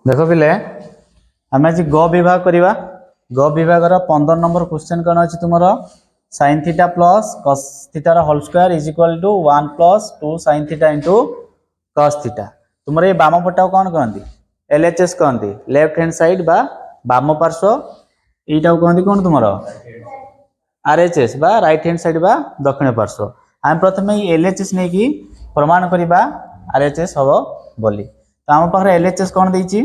देख पिले आम आज ग विभाग करवा ग विभाग 15 नंबर क्वेश्चन कौन अच्छी तुम sin थीटा प्लस cos थीटार whole square is equal to 1 plus 2 sin theta into cos theta तुम ये बाम पटा कौन कहती LHS कहती लेफ्ट हैंड साइड बा बाम पार्श्व यटा कहती कौन तुम RHS बा राइट हैंड साइड बा दक्षिण पार्श्व आम प्रथम LHS नहीं कि प्रमाण करवा RHS हम बोली तो आम पाखे LHS कौन देती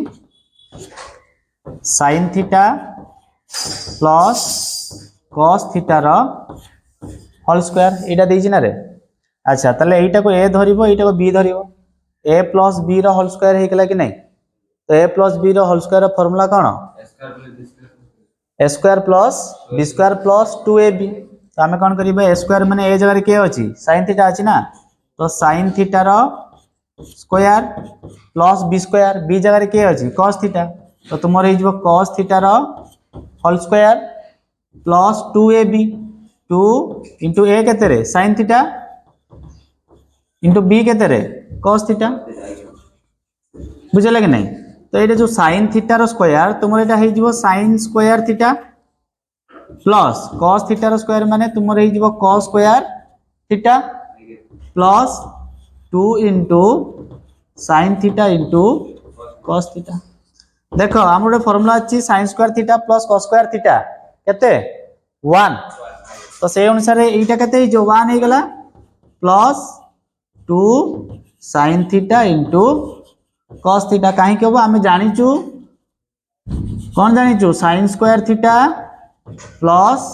sin थीटा प्लस cos थीटार होल स्क्वायर यहाँ देती ना रे अच्छा ताले यटा को A धरब यटा को B धरब A प्लस B रो होल स्क्वायर होगा कि नहीं तो A प्लस B रो होल स्क्वायर फॉर्मूला कौन A square plus B square plus 2AB तो आम कौन करें A स्क्वायर माने ए जगह के अच्छी sin थीटा अच्छी ना तो sin थीटार square plus B square B जगह के अच्छी cos थीटा तो तुम cos थीटार whole square plus 2AB 2 into A के sin थीटा इंटू B के cos थीटा बुझे कि नहीं तो ये जो sin थीटार स्क्वायर तुम ये sin square theta plus cos थीटार स्क्वायर माने तुम cos square theta plus 2 into sin theta into cos theta देख आम गोटे फॉर्मूला अच्छी sin square theta plus cos square theta केते 1 तो से अनुसार एटा केते 1 हो गला plus 2 sin theta into cos theta कहीं के आम जानीचु कौन जानीचु sin square theta plus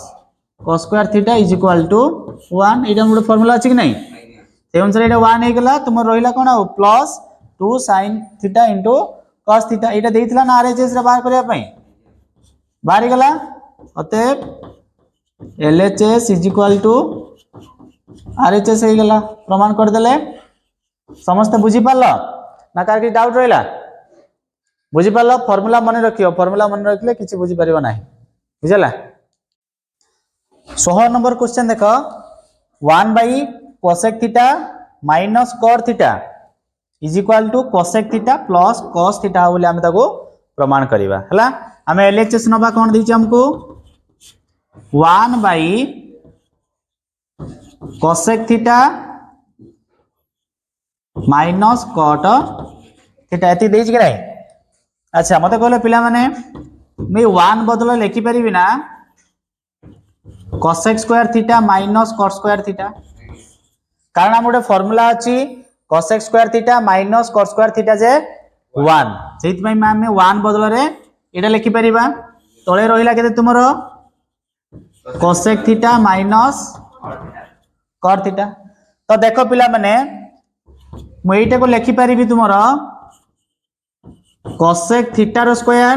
cos square theta is equal to 1 एटा गोटे फॉर्मूला अच्छी कि नहीं से अनुसार एटा 1 हो गला तुम रहिला cone plus 2 sin theta into cos theta एटा देइथिला ना RHS रे बाहर करिया पई बाहर गला अतएव LHS is equal to RHS हो गला प्रमाण कर देले समस्त बुझी पारलो ना कार की डाउट रहिला बुझी पारलो फार्मूला मन रखियो फार्मूला मन रखले किछि बुझी परिबो नाही बुझला 16 नंबर क्वेश्चन देखो 1 by cosec theta minus cot theta is equal to cosec theta plus cos theta बोले आम ताको प्रमाण करवा है आम LHS नवा कौन दीजिए हमको 1 by cosec theta minus cot theta ये देछि कि नहीं अच्छा मत कहले पिला माने मैं 1 बदल लिखि परिबि ना cosec square theta minus cot square theta कारण हम गोटे फॉर्मूला अच्छी cosec square theta minus cot square theta जे 1 सेति पई आमे 1 बदल रे एटा लिखि परिबा तळे रहिला केते तुमरो cosec theta minus cot theta तो देखो पिला माने मु एटा को लिखि परिबी तुमरो cosec थीटा रो square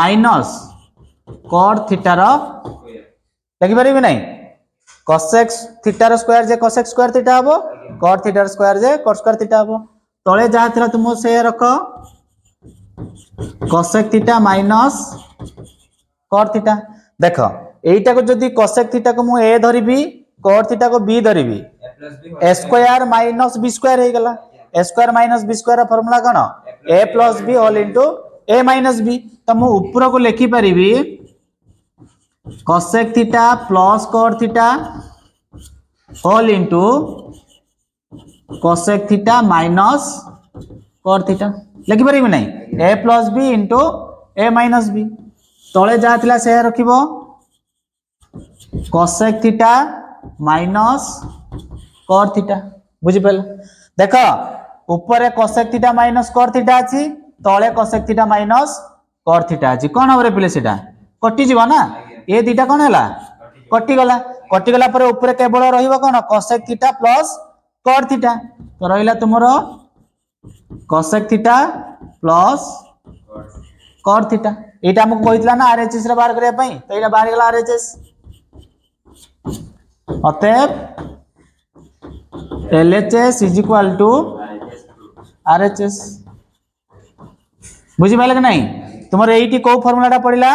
minus cot theta rho लिखि परिबी नहीं cosec थीटा रो स्क्वायर जे cosec स्क्वायर थीटा हबो cot थीटा रो स्क्वायर जे cot स्क्वायर थीटा हबो तळे जा थिला तुम से रखो cosec theta minus cot theta देखो एटा को जदी cosec थीटा को मु a धरिबी cot थीटा को b धरिबी a square minus b square हो गला a square minus b square formula कोन a plus b whole into a minus b तो मु ऊपर को लिखि परिबी cosec theta plus cot theta whole into cosec theta minus cot theta लिखि परिबी नहीं a plus b into a minus b तले जा थिला से रखिबो cosec theta minus cot theta बुझि पल देखो ऊपर cosec theta minus cot theta अछि तले cosec theta minus cot theta अछि कोन हमरे पिले सेटा कटि जीवा ना ए दीटा कोन हला कटि गला पर ऊपर केवल रहिबो कोन cosec theta plus cot theta तो रहिला तुमरो cosec theta plus cot theta एटा हमको कहितला ना RHS रे बाहर करिया पई तो एटा बाहर गेला RHS अतएव LHS is equal to RHS बुझी पाइले कि नहीं तुमर एटी को फार्मूलाटा पड़िला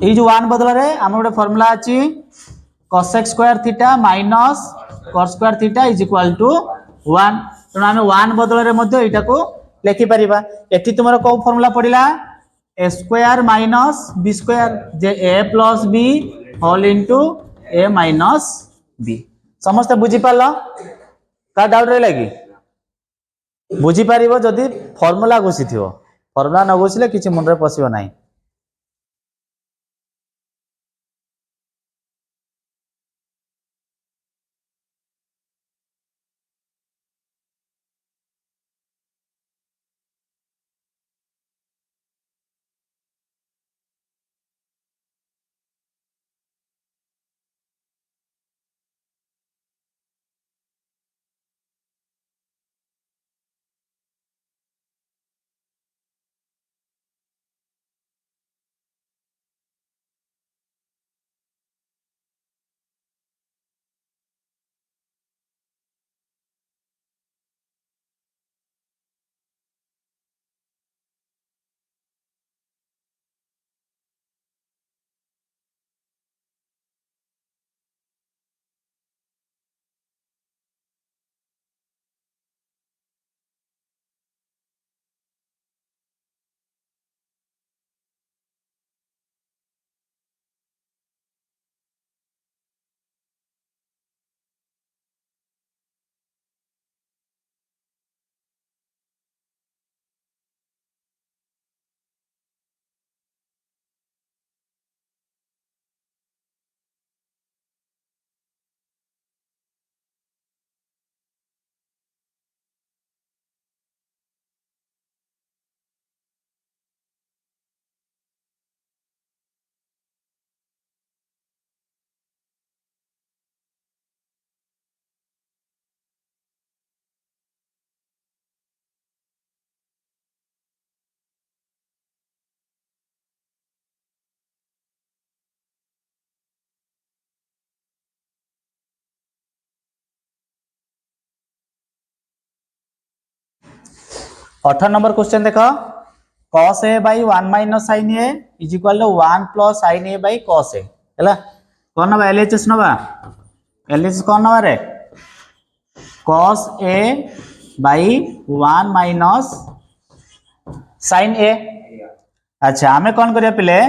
ए जो 1 बदल रे हम गोटे फार्मूला अछि cosec square theta minus cot square theta is equal to 1 तेणु आम 1 बदल रे मध्य एटा को लिखि परिबा एठी तुमरो को फार्मूला पडिला ए स्क्वायर माइनस बी स्क्वायर जे ए प्लस बी होल इनटू ए माइनस बी समस्त बुझी पारला का डाउट रे लागी बुझी पारिबो जदी फार्मूला घोषिथियो फार्मूला न घोषिले किछि मन रे पसिबो नाही 18 नंबर क्वेश्चन देखो cos a by 1 minus sin a is equal to 1 plus sin a by cos a हैला कोन नबा LHS नबा LHS कोन नबा रे cos a by 1 minus sin a अच्छा हमें कोन करिया पिले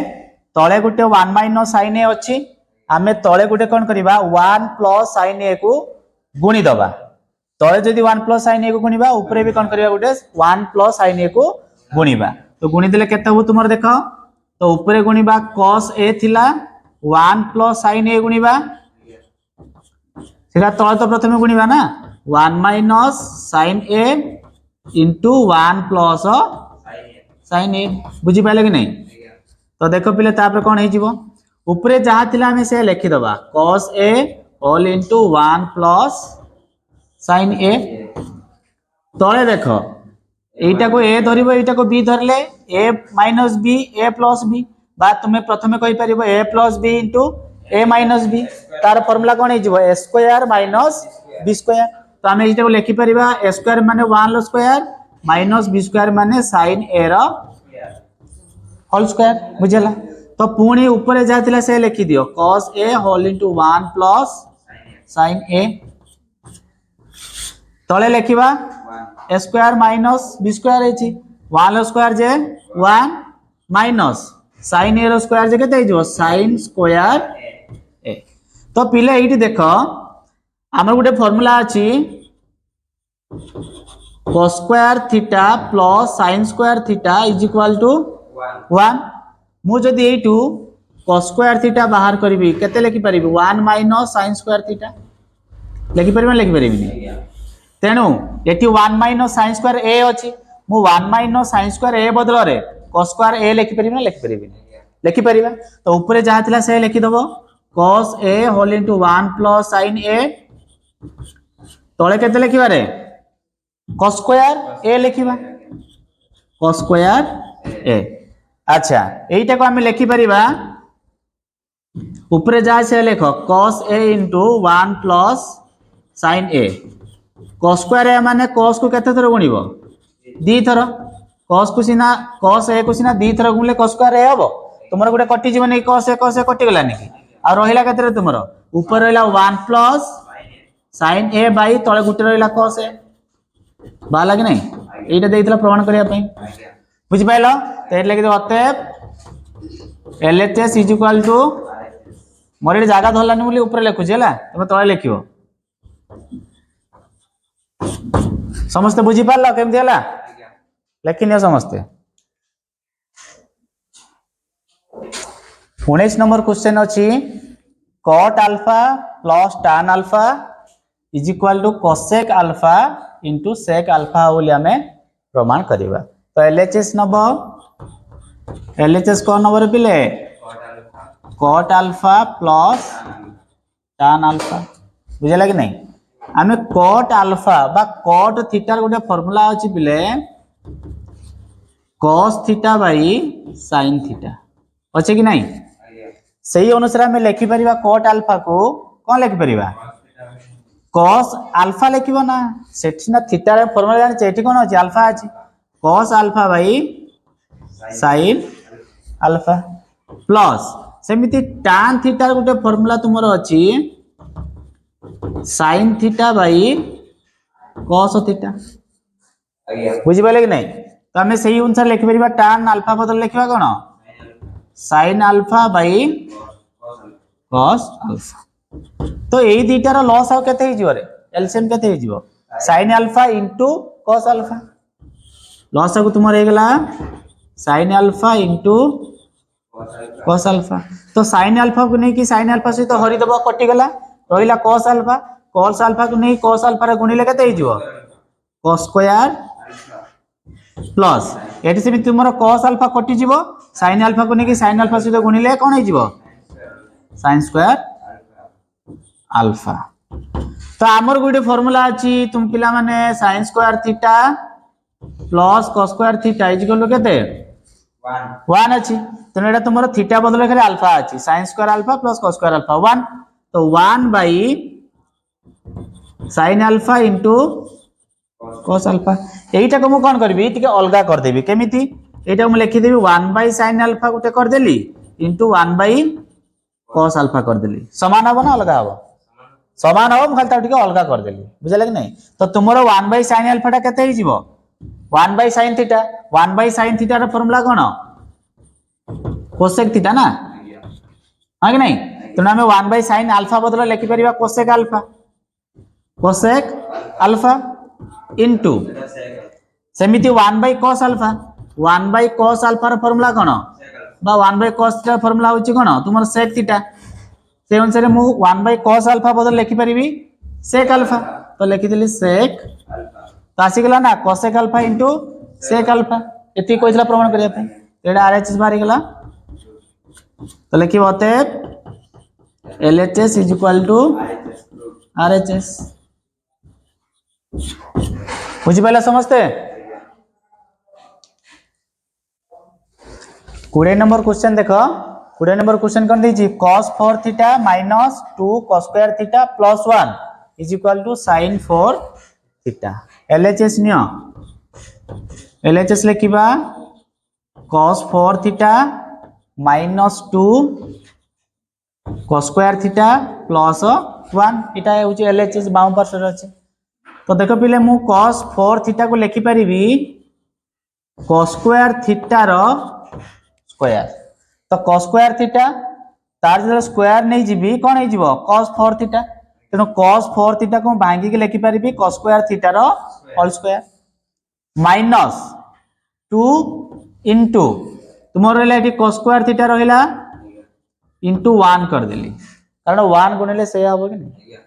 तळे गुटे 1 minus sin a अछि हमें तळे गुटे कोन करिबा 1 plus sin a को गुणी दबा तळे जदी 1 plus sin a को गुणीबा ऊपरे भी कोन करिया गुटे 1 plus sin a को गुणीबा तो गुणी देले केते हो तुमर देखो तो ऊपरे गुणीबा cos a थिला 1 plus sin a गुणीबा सेटा तळे तो प्रथमे गुणीबा ना 1 minus sin a into 1 plus sin a बुझी पाले कि नहीं तो देखो पिले तापर कोन हे जीवो ऊपरे जहा थिला हमें से लिखि दबा cos a all into 1 plus sin a तळे देखो एटा को a धरिबो एटा को b धरले a minus b a plus b बा तुमे प्रथमे कहि परिबो a plus b into a minus b तार फार्मूला कोन हे जीवो a square minus b square तो हमें एटा को लिखि परिबा a square माने 1 लो स्क्वायर minus b square माने sin a रो होल स्क्वायर बुझला तो पुणी ऊपर जातिला से लिखि दियो cos a whole into 1 plus sin a तळे लिखिबा a square minus b square हेची 1 रो स्क्वायर जे 1 minus sin a रो स्क्वायर जे केते हिजो sin स्क्वायर a तो पिले एठी देखो हमर गुटे फार्मूला अछि cos square theta plus sin square theta is equal to 1 मु जदी एटू cos square theta बाहर करबी केते लिखि परिबी 1 minus sin square theta लिखि परिबा लिखि परिबी तेनु eighty 1 minus sin square a अछि मु 1 minus sin square a बदल रे cos square a लिखि परिबी ना लिखि परिबी लिखि परिबा तो ऊपर जहा थिला से लिखि दबो cos a whole into 1 plus sin a तळे केते लिखिबा रे cos square a लिखिबा cos square a अच्छा एटा को हम लिखि परिबा ऊपर जा से लिखो cos a into 1 plus sin a cos square a माने cos को केते थर गुणीबो दी थर cos को सिना cos a को सिना दी थर गुणले cos square a हबो तुमर गुटे कटि जीवन cos a कटि गला नि आ रहिला केते रे तुमर ऊपर रहिला 1 plus sin a by तळे गुटे रहिला cos a बा लागे नहीं এইটা দেইতला प्रमाण करिया पई बुझि पाइलो तो एट लगे अतएव LHS इज इक्वल टू मोर ये जगह धरलानी बोली ऊपर लिखु छला तमे तळे लिखियो समस्त बुझि पारला केमति हला लेखिनियो समस्त 19 नंबर क्वेश्चन अछि cot alpha plus tan alpha is equal to cosec alpha into sec alpha बोली हमें प्रमाण करिवा तो LHS नंबर LHS कौन नंबर पिले cot alpha plus tan alpha बुझला कि नहीं आमे cot alpha बा cot थीटा गोटे फार्मूला अछि पिले cos theta by sin theta अछि कि नहीं सही अनुसार हमें लिखि परिबा cot alpha को कोन लिखि परिबा cos alpha लिखिबो ना सेठी ना थीटा रे फार्मूला जानि सेठी कोन अछि alpha अछि cos alpha by sin alpha plus सेमिति tan थीटा गोटे फार्मूला तुमरो अछि sin theta by cos theta बुझि पाले कि नहीं तो हमें सही अनुसार लिखि परिबा tan alpha बदल लिखिबा कोन sin alpha by cos alpha तो एई दीटा रो लॉस आउ केते हिजियो रे एलसीएम केते हिजियो sin alpha into cos alpha loss आउ तुमर हे गेला sin alpha into cos alpha तो sin alpha को नहीं कि sin alpha से तो हरि दबो कटि गेला रहिला cos alpha को नहीं cos alpha रे गुणिले केते हिजियो cos स्क्वायर प्लस एटी से भी तुमरो cos alpha कटि जिवो sin alpha को नहीं कि sin alpha से तो गुणिले कोन हिजिवो sin स्क्वायर alpha तो आमर गोटे फार्मूला अछि तुम पिला माने sin square theta plus cos square theta is equal to केते 1 अछि तो एटा तुमरो थीटा बदले खाली अल्फा अछि sin square alpha plus cos square alpha 1 तो 1 by sin alpha into cos alpha एटा को म कोन करबी तिके अलगा कर देबी केमिति एटा म लिखि देबी 1 बाई sin अल्फा गुटे कर देली इनटू 1 बाई cos अल्फा कर देली समान हबो ना अलगा हबो समान हो खाली टिके अलगा कर देली बुझले कि नहीं तो तुमरो 1 बाई sin अल्फा टा केते हि जीवो 1 by sin theta 1 by sin theta रा फार्मूला कोन cosec थीटा ना हां कि नहीं तो हमें 1 बाई sin अल्फा बदला लिखि परिबा cosec अल्फा इनटू सेमिति 1 by cos alpha 1 by cos alpha रा फार्मूला कोन बा 1 बाई cos रा फार्मूला होची कोन तुमरो sec थीटा से अनुसार मु 1 बाई cos अल्फा बदल लिखि परिबी sec अल्फा तो लिखि देली sec तो आसी गेला ना cosec alpha into sec alpha एति कोइला प्रमाण करिया पे एडा RHS बाहर गेला तो लिखिबो अते LHS is equal to RHS बुझि पाइला समझते 20 नंबर क्वेश्चन देखो 20 नंबर क्वेश्चन कोन दैछि cos 4 theta minus 2 cos square theta plus 1 is equal to sin 4 theta LHS नियो LHS लिखिबा cos 4 theta minus 2 cos square theta plus 1 इटा होची LHS बाउ पार्श्व अछि तो देखो पिले मु cos 4 थीटा को लिखि परिबी cos स्क्वायर थीटा रो स्क्वायर तो cos स्क्वायर थीटा तार जे स्क्वायर नै जिबी कोन हे जिवो cos 4 थीटा तेनो cos 4 थीटा को भांगी के लिखि परिबी cos स्क्वायर थीटा रो होल स्क्वायर माइनस 2 इनटू तुमर रहला एटी cos स्क्वायर थीटा रहला इनटू 1 कर देली कारण 1 गुणिले से हबो कि नहीं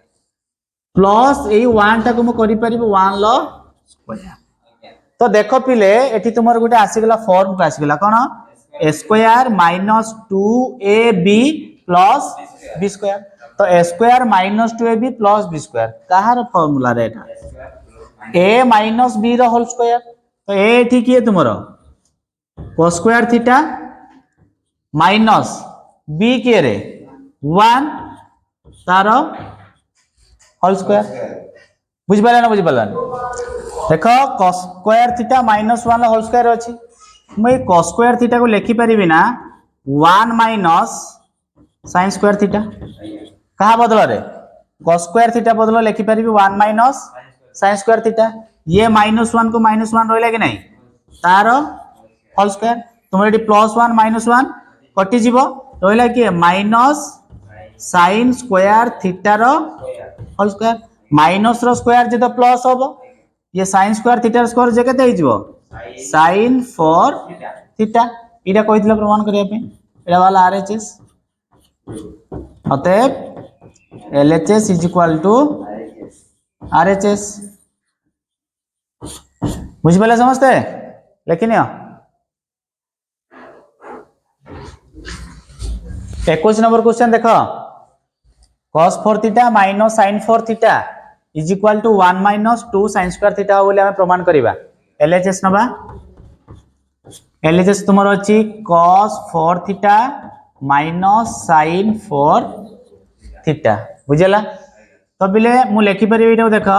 प्लस ए 1 टा को म करि परिबो 1 लो स्क्वायर तो देखो पिले एटी तुमर गुटे आसी गेला फॉर्म को आसी गेला कोन a square minus 2ab plus b square तो a square minus 2ab plus b square कहार फार्मूला रे एटा a माइनस b रो होल स्क्वायर तो a एठी की तुमरो cos square theta minus b के रे 1 तारो होल स्क्वायर बुझ पाला ना बुझ पाला देखो cos square theta minus 1 whole square अछि मैं cos स्क्वायर थीटा को लिखि परिबी ना 1 माइनस sin स्क्वायर थीटा कहा बदल रे cos स्क्वायर थीटा बदल लिखि परिबी 1 माइनस sin स्क्वायर थीटा ये -1 को -1 रहला कि नहीं तार होल स्क्वायर तुम ये +1 -1 कटि जीव रहला कि माइनस sin स्क्वायर थीटा रो होल स्क्वायर माइनस रो स्क्वायर जे तो प्लस होबो ये sin स्क्वायर थीटा रो स्क्वायर जे केते हो जीवो sin 4 थीटा इटा कहितले प्रमाण करिया पे एडा वाला RHS अतएव LHS is equal to RHS बुझ पाले समझते लेकिन 21 नंबर क्वेश्चन देखो cos 4 theta minus sin 4 theta is equal to 1 minus 2 sin square theta बोले हमें प्रमाण करिबा LHS नबा LHS तुमर अछि cos 4 theta minus sin 4 theta बुझला तो बिले मु लिखि परिबी एटा देखो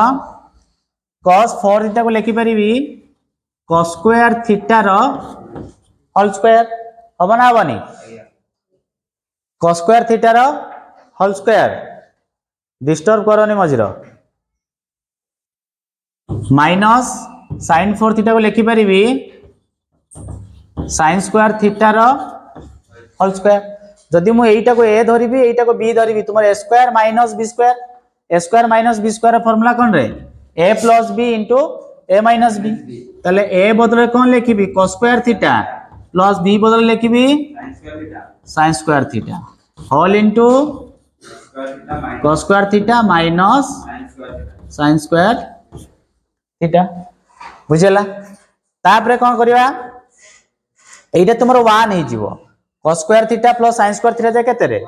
cos 4 थीटा को लिखि परिबी cos स्क्वायर थीटा रो होल स्क्वायर हबो ना हबनी cos स्क्वायर थीटा रो होल स्क्वायर डिस्टर्ब करनी मझिरो माइनस sin 4 थीटा को लिखि परिबी sin स्क्वायर थीटा रो होल स्क्वायर जदि मु एटा को a धरिबी एटा को b धरिबी तुमर a square minus b square formula कोन रे a plus b into a minus b तले a बदले कोन लिखिबी cos square theta plus b बदले लिखिबी sin square theta whole into cos square theta minus sin square theta बुझला तापरे कोन करिवा एटा तुमरो 1 हे जीवो cos square theta plus sin square theta जे केते रे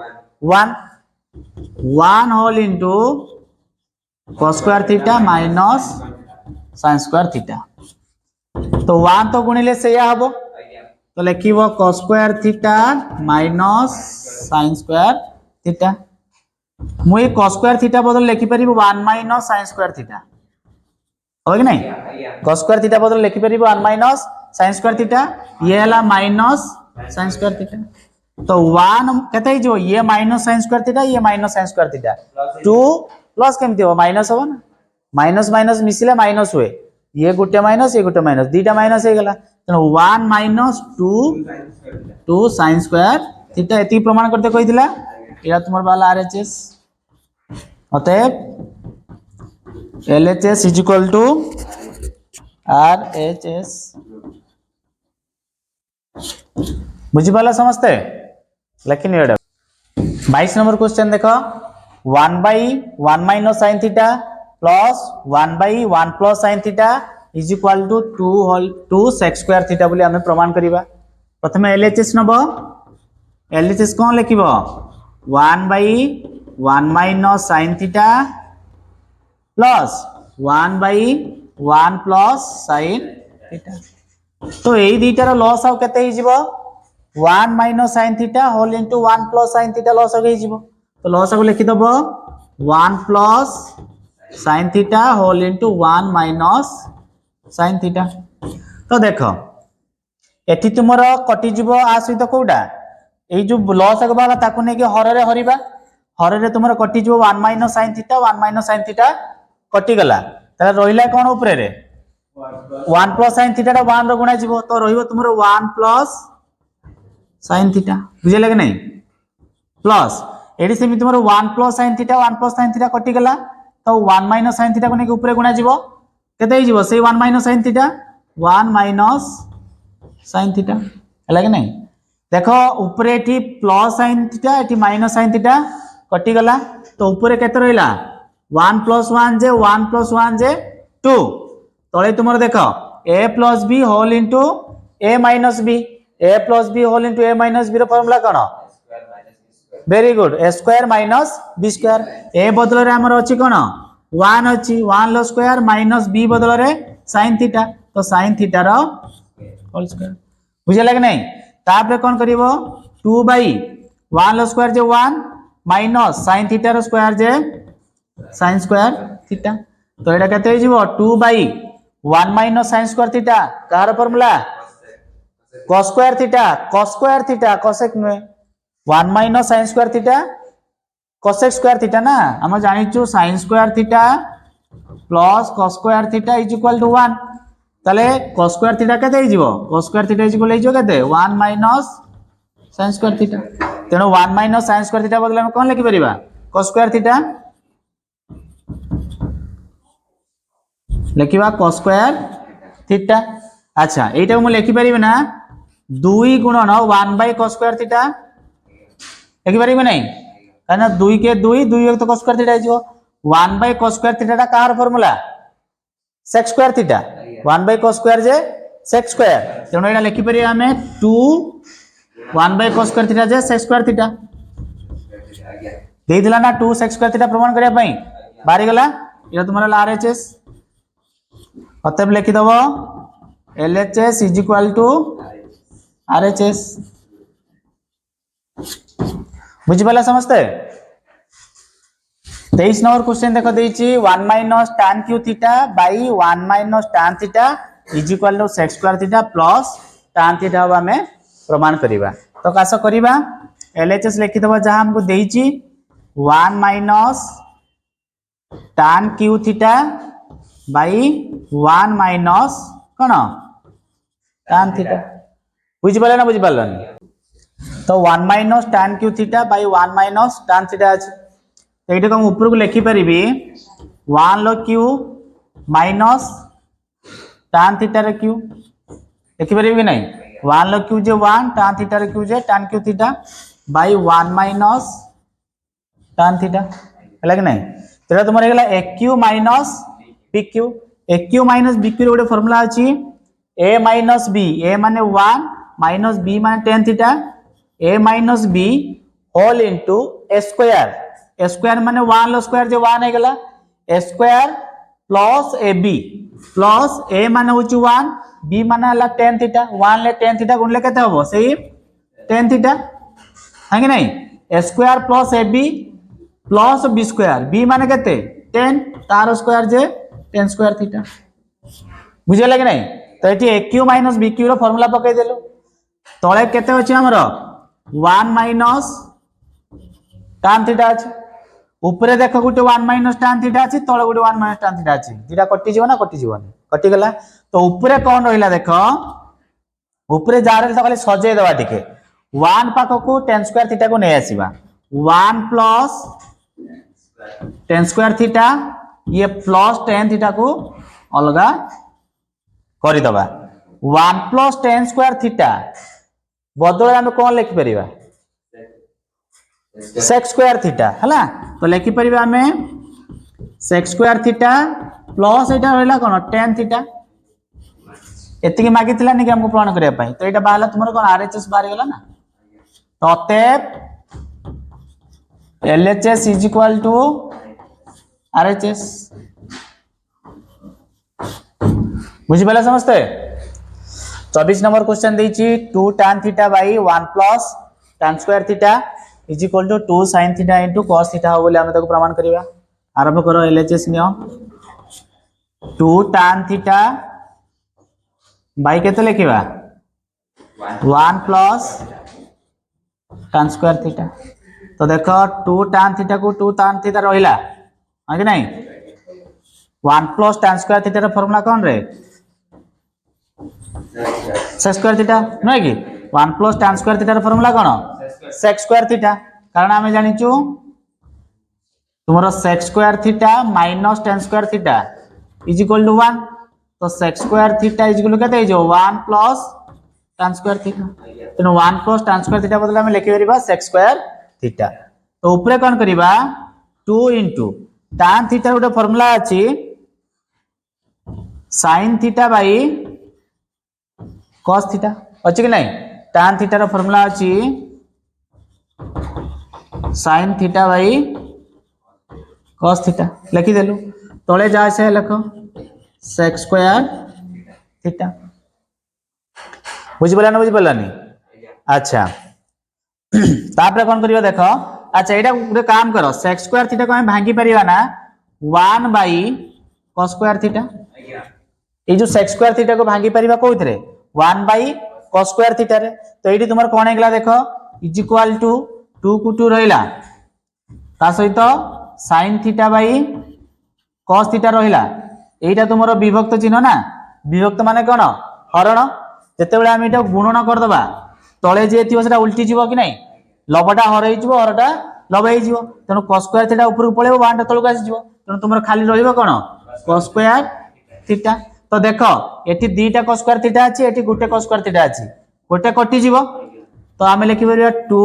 1 whole into cos square theta minus sin square theta तो 1 तो गुणिले सेया हबो तो लिखिबो cos square theta minus sin square theta मुई cos स्क्वायर थीटा बदल लिखि परिबो 1 माइनस sin स्क्वायर थीटा हो कि नहीं cos स्क्वायर थीटा बदल लिखि परिबो 1 माइनस sin स्क्वायर थीटा ये हला माइनस sin स्क्वायर थीटा तो 1 कते जो ये माइनस sin स्क्वायर थीटा ये minus sin square theta 2 plus केमति हो माइनस हो ना माइनस माइनस मिसिले माइनस हुए ये गुटे माइनस दीटा माइनस हे गला तो 1 माइनस 2 sin स्क्वायर थीटा एति प्रमाण करते कहि दिला एरा तुमर वाला RHS अतएव LHS is equal to RHS बुझी पाला समझते लेकिन ये 22 नंबर क्वेश्चन देखो 1 by 1 minus sin theta plus 1 by 1 plus sin theta is equal to 2 sec square theta बोली हमें प्रमाण करिबा प्रथमे LHS Nebo LHS cone लिखिबो 1 by 1 minus sin theta plus 1 by 1 plus sin theta तो एई दीटार लॉस आउ केते हि जीवो 1 minus sin theta whole into 1 plus sin theta loss हो गई जीवो तो लॉस को लिखि दबो 1 plus sin theta whole into 1 minus sin theta तो देखो एठी तुमरो कटि जीवो आ सहित कोडा एई जो लॉस आगबाला ताकु ने के हररे हरिबा हररे तुमरो कटि जीवो 1 minus sin theta 1 minus sin theta कटि गला ताले रहिला कोन ऊपर रे 1 plus sin theta टा 1 रो गुणा जीवो तो रहिबो तुमरो 1 plus sin theta बुझले कि नहीं प्लस एडी सेमी तुमरो 1 plus sin theta कटि गला तो 1 minus sin theta को ने के ऊपर गुणा जीवो केते जीवो से 1 minus sin theta 1 minus sin theta हला कि नहीं देखो ऊपर एठी प्लस sin theta एठी माइनस sin theta कटि गला तो ऊपर केते रहिला 1 plus 1 जे 1 plus 1 जे 2 तळे तुमर देखो a plus b whole into a minus b whole into a minus b रो फार्मूला कोन very good a square minus b square a बदल रे हमर अछि कोन 1 अछि 1 लो स्क्वायर माइनस b बदल रे sin थीटा तो sin थीटा रो होल स्क्वायर बुझला कि नहीं तापरे कोन करिवो 2 by 1 लो स्क्वायर जे 1 माइनस sin थीटा रो स्क्वायर जे sin स्क्वायर थीटा तो एटा केते हो जीवो 2 by 1 minus sin square theta कार formula cos square theta cosec नुए 1 minus sin square theta cosec square theta ना हम जानिचु sin square theta plus cos square theta is equal to 1 ताले cos स्क्वायर थीटा केते हिजिवो cos square theta is equal हिजिवो केते 1 माइनस sin स्क्वायर थीटा तेनो 1 माइनस sin स्क्वायर थीटा बदले हम कोन लिखि परिबा cos स्क्वायर थीटा लिखिबा cos स्क्वायर थीटा अच्छा एटा हम लिखि परिबे ना 2 गुणन 1 बाय cos स्क्वायर थीटा लिखि परिबे नै काना 2 के 2 2 एक तो cos स्क्वायर थीटा हिजिवो 1 बाय cos स्क्वायर थीटा ता कार formula sec square theta 1 by cos square जे sec स्क्वायर तेनो एटा लिखि परिबा हमें 2 1 बाय cos स्क्वायर थीटा जे sec स्क्वायर थीटा दे दिला ना 2 sec स्क्वायर थीटा प्रमाण करिया पई बारी गला एटा तुम्हारा RHS अतएव लिखि दबो LHS is equal to RHS बुझि पाला समझते 23 नंबर क्वेश्चन देखो देछि 1 minus tan q theta by 1 minus tan theta is equal to sec square theta plus tan theta अब हमें प्रमाण करिबा तो कास करिबा LHS लिखि दबो जहां हमको देछि 1 minus tan q theta by 1 minus cone tan theta बुझि पाला ना बुझि पालन तो 1 minus tan q theta by 1 minus tan theta अछि तो ये हम ऊपर को लिखि परिबी 1 लो q माइनस tan थीटा रे q लिखि परिबी कि नहीं 1 लो q जे 1 tan थीटा रे q J tan q theta by 1 minus tan theta हला कि नहीं तेरा तुमर हेला aq minus bq aq minus bq रे गोटे फार्मूला अछि a माइनस b a माने 1 माइनस b माने tan theta a minus b whole into a square माने 1 लो स्क्वायर जे 1 हे गेला a square plus ab plus a माने होची 1 b माने हला tan थीटा 1 ले tan थीटा गुणले केते होबो सेही tan थीटा है कि नहीं a square plus ab plus b square b माने केते tan तार स्क्वायर जे tan स्क्वायर थीटा बुझिला कि नहीं तो एठी aq माइनस bq रो फार्मूला पकै देलु तळे केते अछि हमरो 1 माइनस tan थीटा अछि ऊपर देखो गुटे 1 माइनस tan थीटा अछि तळे गुटे 1 माइनस tan थीटा अछि दिटा कटि जीवो ना कटि जीवोनी कटि गेला तो ऊपर कोन रहिला देखो ऊपर जारे त खाली सजे देबा टिके 1 पाखो को tan स्क्वायर थीटा को नै आसीबा 1 प्लस tan स्क्वायर थीटा ये प्लस tan थीटा को अलगा करि दबा 1 प्लस tan स्क्वायर थीटा बदल हम कोन लिखि परिबा sec स्क्वायर थीटा हला तो लिखि परिबा हमें sec square theta plus iota रहला कोन tan थीटा एति के मागितला नि कि हमको प्रमाण करिया पई तो एटा बाला तुमरो कोन RHS बारी गेला ना तो अतएव LHS is equal to RHS बुझि पाला समझते 24 नंबर क्वेश्चन देछि 2 tan theta by 1 plus tan square theta is equal to 2 sin theta into cos theta हो बोले हम ताको प्रमाण करिवा आरंभ करो LHS नियो 2 tan थीटा बाय केते लिखिबा 1 प्लस tan स्क्वायर थीटा तो देखो 2 tan थीटा को 2 tan थीटा रहिला है कि नहीं 1 प्लस tan स्क्वायर थीटा रो फार्मूला कोन रे sec स्क्वायर थीटा नै कि 1 प्लस tan स्क्वायर थीटा रो फार्मूला कोन sec स्क्वायर थीटा कारण हमें जानिचु तुमरो sec square theta minus tan square theta is equal to 1 तो sec square theta is equal केते जो 1 प्लस tan स्क्वायर थीटा तो 1 प्लस tan स्क्वायर थीटा बदले हम लिखि परिबा sec स्क्वायर थीटा तो ऊपर कोन करिबा 2 tan थीटा गोटे फार्मूला अछि sin theta bye cos theta अछि कि नहीं tan थीटा रो फार्मूला अछि sin theta bye cos theta लिखि देलु तळे जा से लिखो sec स्क्वायर थीटा बुझि पला ना बुझि पलानी अच्छा तापर कोन करियो देखो अच्छा एटा गुटे काम करो sec स्क्वायर थीटा को हम भांगी परिबा ना 1 बाय cos स्क्वायर थीटा ए जो sec स्क्वायर थीटा को भांगी परिबा कोइथरे 1 बाय cos स्क्वायर थीटा रे तो एटी तुमर कोन हेगला देखो इज इक्वल टू 2 को 2 रहिला ता सहित sin theta bye cos theta रहिला एटा तुमरो विभक्त चिन्ह ना विभक्त माने कोन हरण जेतेबेले हम एटा गुणन कर दबा तळे जे थिबो सेटा उल्टी जीवो कि नहीं लबटा हरई जीवो हरटा लबई जीवो तनो cos स्क्वायर थीटा ऊपर पळेबो बांटा तळको आसी जीवो तनो तुमरो खाली रहिबो कोन cos स्क्वायर थीटा तो देखो एठी दीटा cos स्क्वायर थीटा अछि एठी गुटे cos स्क्वायर थीटा अछि गोटे कटि जीवो तो आमे लिखि परिबा 2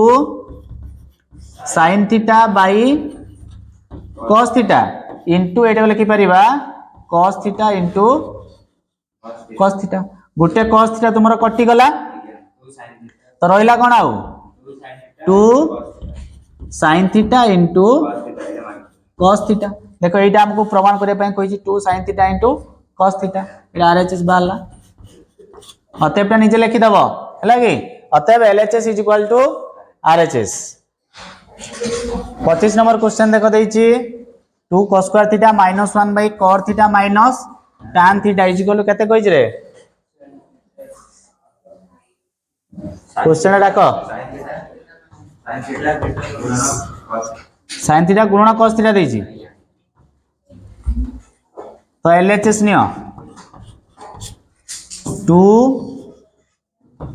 sin theta by cos theta into एटा लिखि परिबा cos theta into cos theta गोटे cos थीटा तुमरो कटि गला तो रहिला कोन आउ 2 sin theta into cos theta देखो एटा हमको प्रमाण करे पय कहि 2 sin theta into cos theta एटा आरएचएस बाहरला अतएव निजे लिखि दबो हैला कि अतएव LHS is equal to RHS 25 number question देखो देछि 2 cos square theta minus 1 by cos theta minus tan theta is equal to केते कहिज रे क्वेश्चन डाको sin थीटा गुणन cos थीटा देछि तो एलएचएस नियो 2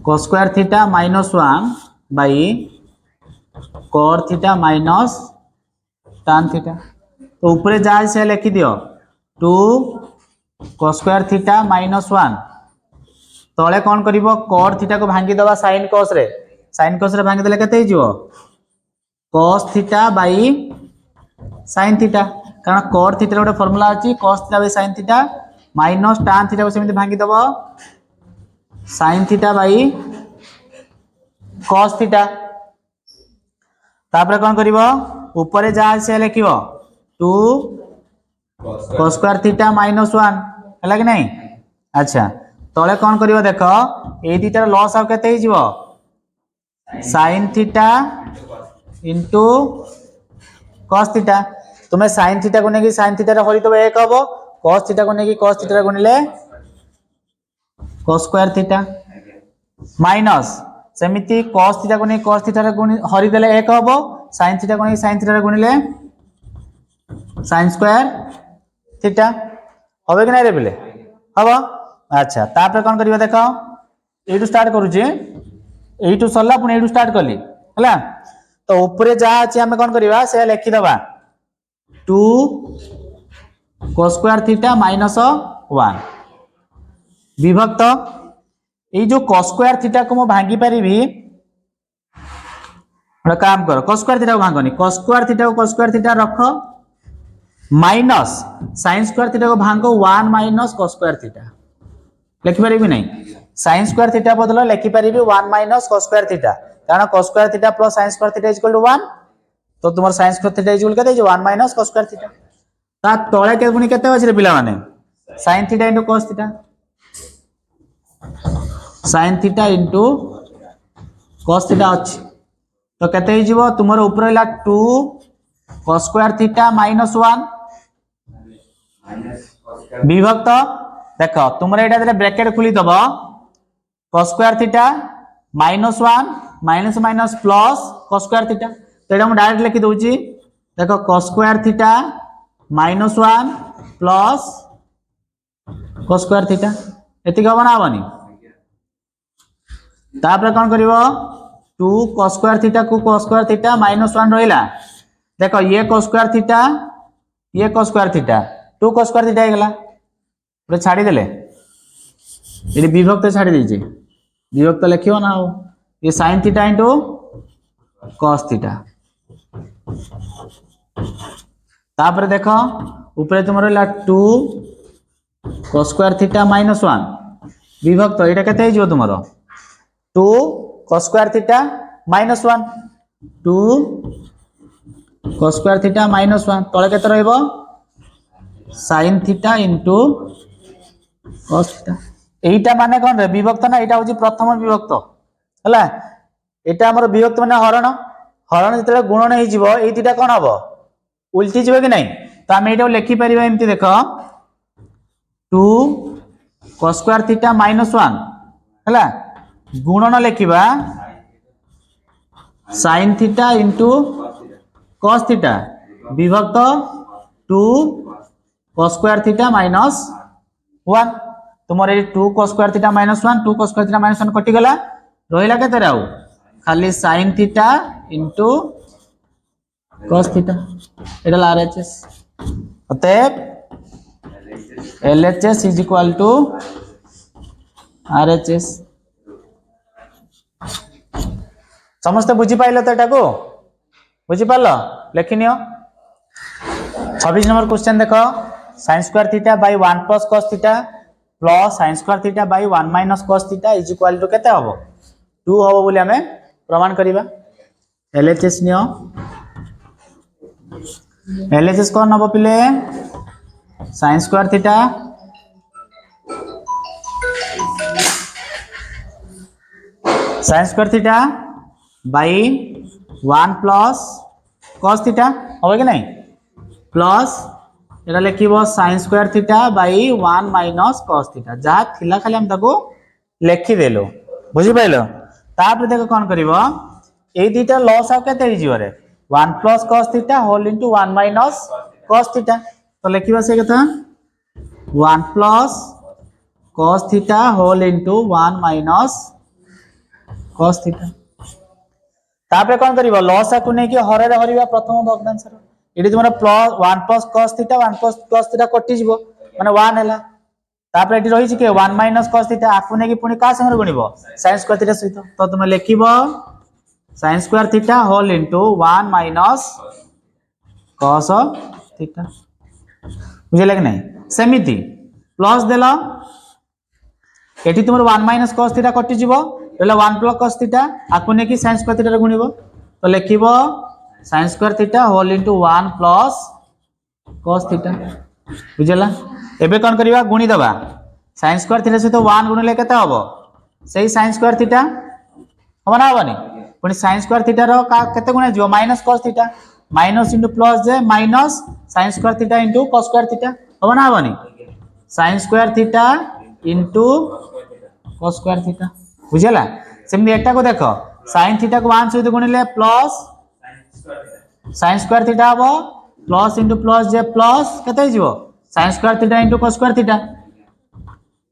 cos square theta minus 1 by cos theta minus tan theta तो ऊपर जा से लिखि दियो 2 cos स्क्वायर थीटा माइनस 1 तळे कोन करिवो cos थीटा को भांगी दबा sin cos रे भांगी देले केते हिजिवो cos theta by sin theta कारण cos थीटा गोटे फार्मूला अछि cos theta by sin theta minus tan theta को सेमिति भांगी दबो sin theta by cos theta तापर कोन करिवो ऊपर जा से लिखिवो 2 cos स्क्वायर थीटा माइनस 1 हला कि नहीं अच्छा तळे कोन करिवो देखो ए थीटा लॉस आ केते हिजिवो sin theta into cos theta तुमे sin थीटा को नेकी sin थीटा रे हरि तो 1 हबो cos थीटा को नेकी cos थीटा रे गुणिले cos स्क्वायर थीटा माइनस सेमिति cos थीटा को नेकी cos थीटा रे गुणि हरि देले 1 हबो sin थीटा को नेकी sin थीटा रे गुणिले sin स्क्वायर थीटा होबे कि नै रे बिले हबो अच्छा तापर कोन करिवो देखो एटू स्टार्ट करू जे एटू सरला पुनी एटू स्टार्ट करली हला तो ऊपर जा अछि हमें कोन करिवा से लिखि दबा 2 cos स्क्वायर थीटा माइनस 1 विभक्त ए जो cos स्क्वायर थीटा को म भांगी परिबी बड़ा काम करो cos स्क्वायर थीटा को भांगनी cos स्क्वायर थीटा रख माइनस sin स्क्वायर थीटा को भांगो 1 माइनस cos स्क्वायर थीटा लिखि परिबी नै sin स्क्वायर थीटा बदला लिखि परिबी 1 माइनस cos स्क्वायर थीटा कारण cos square theta plus sin square theta equal to 1 तो तुमर sin स्क्वायर थीटा इक्वल केते 1 माइनस cos स्क्वायर थीटा ता तळे के पुनी केते अछि रे पिला माने sin theta into cos theta sin theta into cos theta अछि तो केते हि जीवो तुमर ऊपर हला 2 cos स्क्वायर थीटा माइनस 1 विभक्त देखो तुमरे एटा दे ब्रैकेट खुली दबो cos square theta minus 1 minus minus plus cos square theta तो एटा हम डायरेक्ट लिखि दोची देखो cos square theta minus 1 plus cos square theta एति का बनावनी तापर कोन करिवो 2 cos स्क्वायर थीटा को cos स्क्वायर थीटा माइनस 1 रहिला देखो ये cos स्क्वायर थीटा ये cos square theta 2 cos square theta हेगला पुरे छाडी देले एडी विभक्त छाडी देजे विभक्त लिखियो ना ये sin theta into cos theta तापर देखो ऊपर तुम रहला 2 cos स्क्वायर थीटा माइनस 1 विभक्त एटा केते हिजो तुमरो 2 cos square theta minus 1 2 cos square theta minus 1 तळे केते रहइबो sin theta into cos theta एटा माने कोन रे विभक्त ना एटा होची प्रथम विभक्त हला एटा हमर विभक्त माने हरण हरण जतले गुणन हे जीवो ए थीटा कोन हबो उल्टी जीवो कि नै तो हम एटा लिखि परिबा एम्ति देखो 2 cos स्क्वायर थीटा माइनस 1 हला गुणन लिखिबा sin theta into cos theta विभक्त 2 cos स्क्वायर थीटा माइनस 1 तुमर ए 2 cos square theta minus 1 2 cos square theta minus 1 कटि गला रहिला केते राउ खाली sin theta into cos theta एटा आरएचएस अतएव LHS is equal to RHS समस्त बुझी पाइल तो एटा को बुझी पाल लिखिनियो 26 नंबर क्वेश्चन देखो sin square theta by 1 plus cos theta plus sin square theta by 1 minus cos theta is equal to केते हबो 2 हबो बोली हमें प्रमाण करिबा LHS नियो LHS कोन हबो पिले sin square theta sin square theta by 1 plus cos theta हो कि नहीं plus iota लिखिबो sin square theta by 1 minus cos theta जहा थिला खाली हम ताको लिखि देलो बुझी पाइलो तापर देखो कोन करिवो ए दीटा लॉस आ केते हिजियो रे 1 plus cos theta whole into 1 minus cos theta तो लिखिबा से कथा 1 plus cos theta whole into 1 minus cos theta तापर कोन करिवो लॉस आ को नै कि हरे रे हरिबा प्रथम भग्नांश रो एडी तुमरा plus 1 plus cos theta 1 plus cos theta कटि जिवो माने 1 हैला तापर एडी रही छि के 1 माइनस cos थीटा आकु नै कि पुनी का संग गुणिबो sin स्क्वायर थीटा सहित तो तुम लिखिबो sin square theta whole into 1 minus cos theta बुझले कि नहीं सेमिति प्लस देला एठी तुमर 1 माइनस cos थीटा कटि जिवो एला 1 प्लस cos थीटा आकु नै कि sin स्क्वायर थीटा रे गुणिबो तो लिखिबो sin square theta whole into 1 plus cos theta बुझला एबे कोन करिवा गुणी दबा sin स्क्वायर थीटा से तो 1 गुणले केते हबो सेही sin स्क्वायर थीटा हबो ना हबनी पुनी sin स्क्वायर थीटा रो का केते गुणा जिवो minus cos theta minus into plus जे minus sin square theta into cos square theta हबो ना हबनी sin square theta into cos square theta बुझला सेमनी एटा को देखो sin थीटा को 1 सहित गुणिले प्लस sin स्क्वायर थीटा हबो प्लस इनटू प्लस जे प्लस केते जिवो sin square theta into cos square theta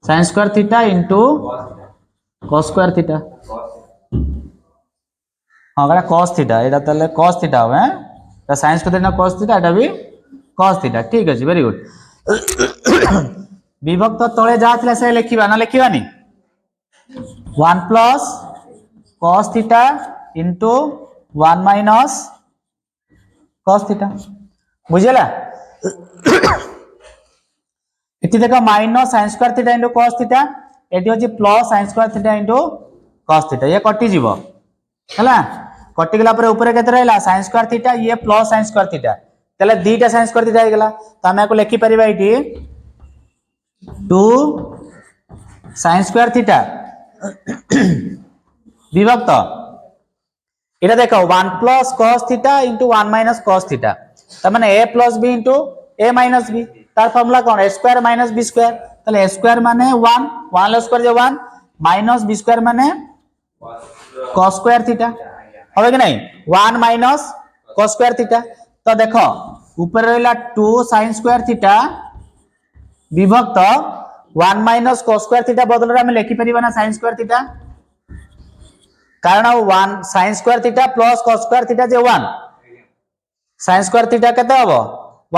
sin square theta into cos square theta हां गला cos थीटा एटा तले cos थीटा हो हैं ता sin square theta cos theta एटा भी cos थीटा ठीक अछि वेरी गुड विभक्त तळे जाथले से लिखिबा ना लिखिबानी 1 plus cos theta into 1 minus cos theta बुझला इति देखो minus sin square theta into cos theta एटी होची plus sin square theta into cos theta ये कटि जीवो हला कटि गेला पर ऊपर केते रहला sin स्क्वायर थीटा ये प्लस sin स्क्वायर थीटा तले दीटा sin स्क्वायर थीटा गेला त हम एको लिखि परिबा इटी 2 sin स्क्वायर थीटा विभक्त एटा देखो 1 plus cos theta into 1 minus cos theta त माने a plus b into a minus b तार फार्मूला कोन a square minus b square तले a स्क्वायर माने 1 1 ल स्क्वायर जे 1 माइनस b स्क्वायर माने cos स्क्वायर थीटा होबे कि नहीं 1 माइनस cos स्क्वायर थीटा तो देखो ऊपर रहला 2 sin स्क्वायर थीटा विभक्त 1 माइनस cos स्क्वायर थीटा बदल रे हम लिखि परिबा ना sin स्क्वायर थीटा कारण 1 sin square theta plus cos square theta जे 1 sin स्क्वायर थीटा केते हबो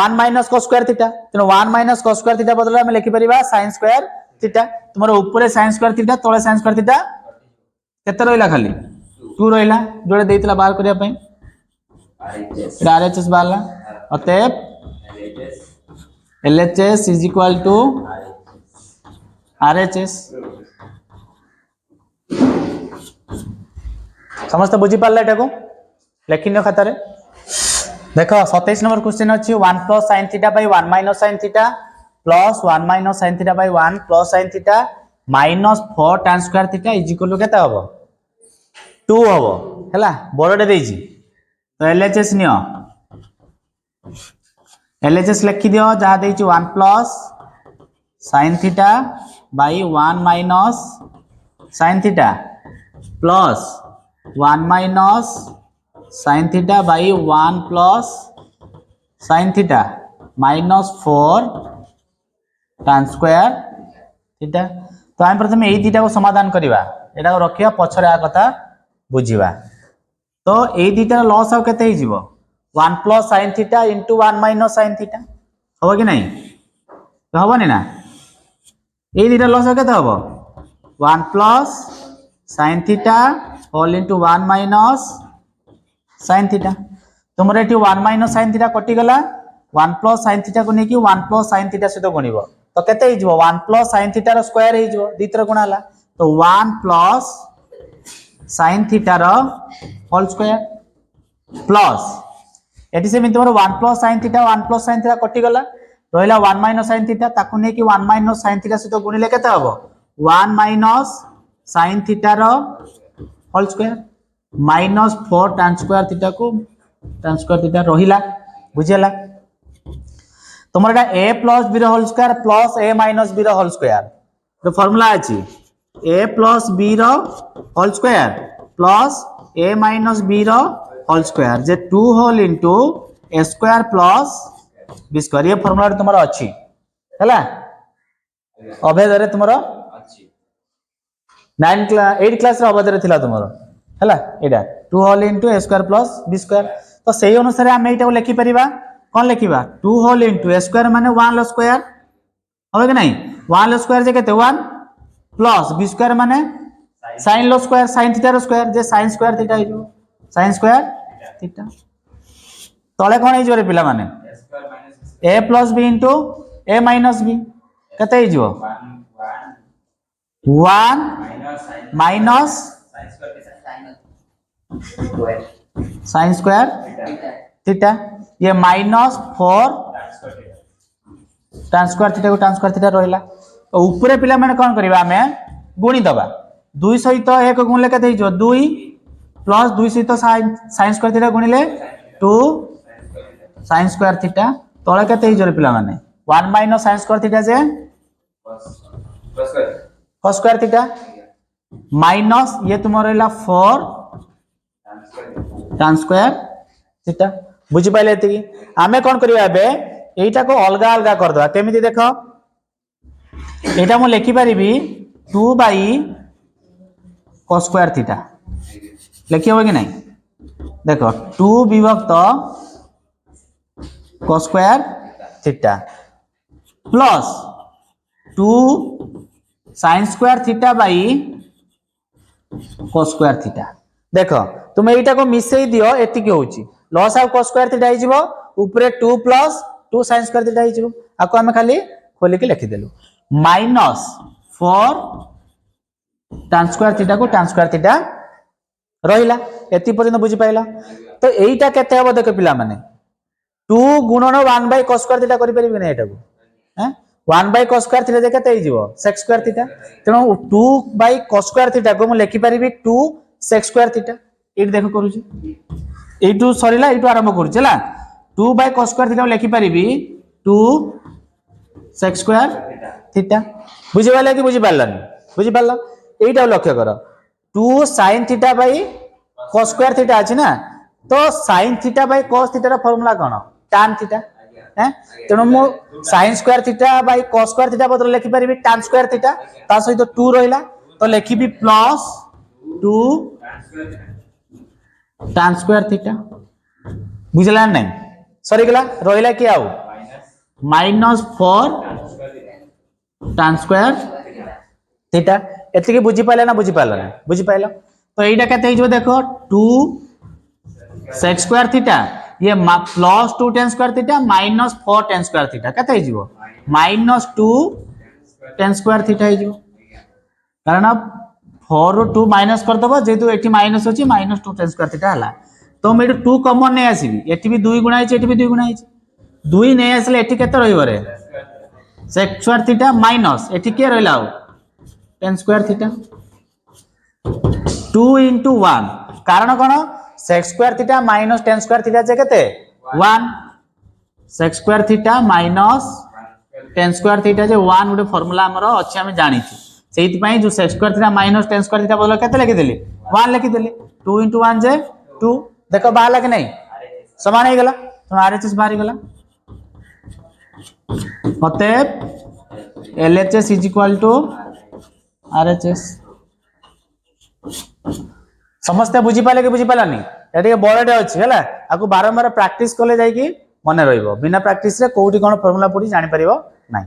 1 माइनस cos स्क्वायर थीटा तो 1 माइनस cos स्क्वायर थीटा बदल रे हम लिखि परिबा sin स्क्वायर थीटा तुमरो ऊपर sin स्क्वायर थीटा तळे sin स्क्वायर थीटा केते रहला खाली 2 रहला जोड़े देइतला बाहर करिया पई RHS बाहरला अतएव LHS is equal to RHS समस्त बुझी पारला एटा को लेखिनो खाता रे देखो 27 नंबर क्वेश्चन अछि 1 plus sin theta by 1 minus sin theta plus 1 minus sin theta by 1 plus sin theta minus 4 tan square theta is equal to केता हबो 2 हबो हैला बड़डे देइछि तो LHS नियो LHS लिखि दियो जा देइछि 1 plus sin theta by 1 minus sin theta plus 1 minus sin theta by 1 plus sin theta minus 4 tan square theta. तो हम प्रथम यही दुटा को समाधान करवा, एटा को रखिया पछरे आ कथा बुझिबा। तो यही दुटार लॉस आउ केते हिजिवो 1 plus sin theta into 1 minus sin theta हो कि नहीं? तो हबनी ना, यही दुटा लॉस आउ केते हबो 1 plus sin theta whole into 1 minus sin theta. तुमर एठी 1 माइनस sin थीटा कटि गला, 1 प्लस sin थीटा को नेकी 1 प्लस sin थीटा सहित गुणिबो तो केते हिजिवो 1 प्लस sin थीटा रो स्क्वायर हिजिवो दितर गुणा हला। तो 1 प्लस sin थीटा रो होल स्क्वायर प्लस एटी से तुम 1 plus sin theta 1 plus sin theta कटि गला, रहिला 1 माइनस sin थीटा ताकू ने कि 1 माइनस sin थीटा सहित गुणिले केते हबो 1 माइनस sin थीटा रो whole square minus 4 tan square theta को tan स्क्वायर थीटा रहिला। बुझिला तुमर एटा a प्लस b रो whole square plus a minus b रो होल स्क्वायर तो फार्मूला अछि a प्लस b रो whole square plus a minus b रो होल स्क्वायर जे 2 whole into a square plus b square ये फार्मूला तुमरो अछि हैला अभेद रे तुमरो अछि 8 क्लास रे अभेद रे थिला तुमरो हैला एटा 2 whole into a square plus b square. तो सही अनुसार हम एटा को लिखि परिबा कोन लिखिबा 2 होल इनटू a स्क्वायर माने 1 ल स्क्वायर होबे कि नहीं 1 ल स्क्वायर जे केते 1 प्लस b स्क्वायर माने sin लो स्क्वायर sin थीटा रो स्क्वायर जे sin स्क्वायर थीटा हिजो sin स्क्वायर थीटा तळे कोन हिजो रे पिला माने a plus b into a minus b केते हिजो 1 माइनस sin स्क्वायर थीटा ये माइनस 4 tan स्क्वायर थीटा को tan स्क्वायर थीटा रहिला। तो ऊपरे पिला माने कोन करबा हमें गुणी दबा 2 सहित 1 गुणले केते हिजो 2 प्लस 2 सहित sin स्क्वायर थीटा गुणिले 2 sin स्क्वायर थीटा तळे केते हिजो रे पिला माने 1 माइनस sin स्क्वायर थीटा जे cos स्क्वायर थीटा माइनस ये तुम रहिला 4 tan स्क्वायर थीटा। बुझि पाइले एति आमे कोन करिया बे एटा को अलगा अलगा कर दवा केमिति देखो एटा मु लिखि परिबी 2 बाई cos स्क्वायर थीटा लिखि हो कि नहीं देखो 2 विभक्त cos square theta plus 2 sin square theta by cos square theta. देखो तुम एटा को मिसई दियो एति के होची loss of cos square theta हिजबो ऊपरे 2 प्लस 2 sin स्क्वायर थीटा हिजबो आको हम खाली खोली के लिखि देलु माइनस 4 tan स्क्वायर थीटा को tan स्क्वायर थीटा रहिला एति पर्यंत बुझि पाइला। तो एइटा केते हबो देखो पिला माने 2 गुणन 1 बाय cos स्क्वायर थीटा करि परिबे नै एटाको हैं 1 बाय cos स्क्वायर थीटा जे केते हिजबो sec स्क्वायर थीटा तेनो 2 बाय cos स्क्वायर थीटा को म लिखि परिबी 2 sec स्क्वायर थीटा एट देखो करूची एटू सरीला एटू आरंभ करूची हला 2 बाय cos स्क्वायर थीटा लिखि परिबी 2 sec स्क्वायर थीटा बुझि पाइला कि बुझि पाइलानी बुझि पाइला एटा लक्ष्य करो 2 sin theta bye cos square theta अछि ना तो sin theta bye cos theta रा फार्मूला कोन tan थीटा हैं तेनो मो sin square theta bye cos square theta बदल लिखि परिबी tan स्क्वायर थीटा ता सहित 2 रहिला तो लिखिबी प्लस 2 tan स्क्वायर थीटा बुझला नहीं सरी गला रहिला कि आउ माइनस 4 tan स्क्वायर थीटा एति के बुझि पाइला ना बुझि पाइला ना बुझि पाइला। तो एटा केते हिजो देखो 2 sec स्क्वायर थीटा ये plus 2 tan square theta minus 4 tan square theta केते हिजो माइनस 2 tan स्क्वायर थीटा हिजो कारण 4 रो 2 माइनस कर दबो जेतु एठी माइनस अछि माइनस 2 tan स्क्वायर थीटा हला। तो मैं 2 कॉमन नै आसीबी एठी भी 2 गुणा है एठी भी 2 गुणा है 2 नै आसले एठी केते रहिबो रे sec स्क्वायर थीटा माइनस एठी के रहला tan स्क्वायर थीटा 2 into 1 कारण कोन sec square theta minus tan square theta जे केते 1 sec square theta minus tan square theta जे 1 गुटे फार्मूला हमरो अछि हम जानि छी सेति पई जो sec square theta minus tan square theta बदल केते लिखि देली 1 लिखि देली 2 into 1 जे 2 देखो बाहर कि नहीं समान ही गला तो आरएचएस बाहर गला अतएव LHS is equal to RHS। समस्ते बुझी पाले कि बुझी पालानी ये बड़े अच्छी है आपको बारंबार प्रैक्टिस कले जाइए मन रहिबो बिना प्रैक्टिस रे कोठी कोन फार्मूला पड़ी जानि परिबो नहीं।